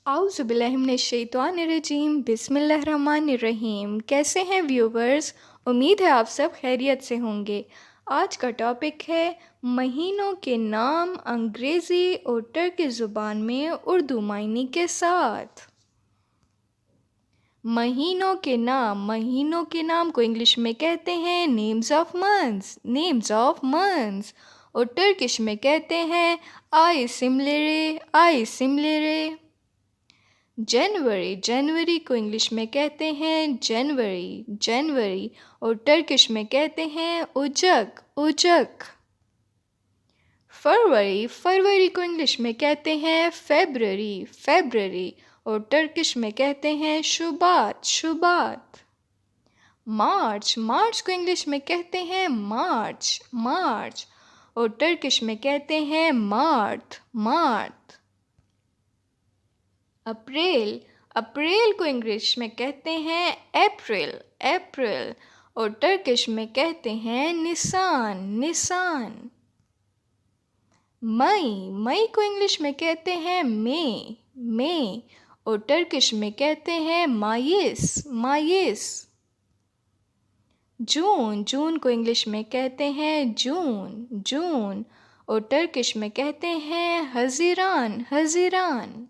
आउज़ुबिल्लाहिमिनश्शैतानिर्रजीम बिस्मिल्लाहिर्रहमानिर्रहीम। कैसे हैं व्यूवर्स? उम्मीद है आप सब खैरियत से होंगे। आज का टॉपिक है महीनों के नाम अंग्रेज़ी और टर्की ज़ुबान में उर्दू मायने के साथ। महीनों के नाम को इंग्लिश में कहते हैं नेम्स ऑफ मंथ्स और टर्किश में कहते हैं आई सिमलेरे। जनवरी को इंग्लिश में कहते हैं जनवरी और टर्किश में कहते हैं उजक। फरवरी को इंग्लिश में कहते हैं फेब्ररी और टर्किश में कहते हैं शुबात। मार्च को इंग्लिश में कहते हैं मार्च और टर्किश में कहते हैं मार्थ। अप्रैल को इंग्लिश में कहते हैं अप्रैल और टर्किश में कहते हैं निसान। मई को इंग्लिश में कहते हैं मे और टर्किश में कहते हैं मायस। जून को इंग्लिश में कहते हैं जून और टर्किश में कहते हैं हज़ीरान।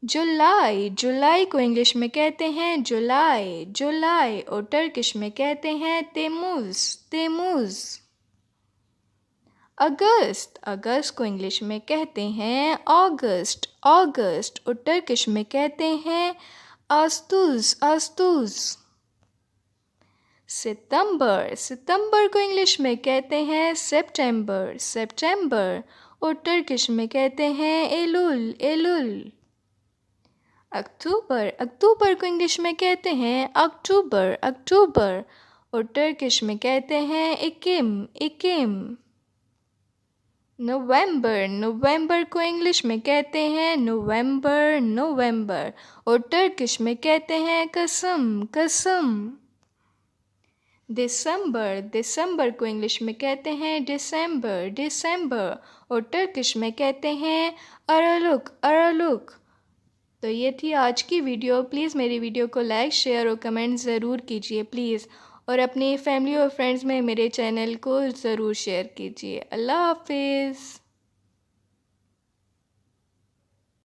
जुलाई को इंग्लिश में कहते हैं जुलाई और टर्किश में कहते हैं तेमुज़। अगस्त को इंग्लिश में कहते हैं ऑगस्ट और टर्किश में कहते हैं आस्तुज़। सितंबर को इंग्लिश में कहते हैं सेप्टेम्बर और टर्किश में कहते हैं एलुल। अक्टूबर को इंग्लिश में कहते हैं अक्टूबर और टर्किश में कहते हैं इकिम। नवंबर को इंग्लिश में कहते हैं नवंबर और टर्किश में कहते हैं कसम। दिसंबर को इंग्लिश में कहते हैं डिसम्बर और टर्किश में कहते हैं अरालुक। तो ये थी आज की वीडियो। प्लीज़ मेरी वीडियो को लाइक शेयर और कमेंट ज़रूर कीजिए प्लीज़, और अपनी फैमिली और फ्रेंड्स में मेरे चैनल को ज़रूर शेयर कीजिए। अल्लाह हाफिज़।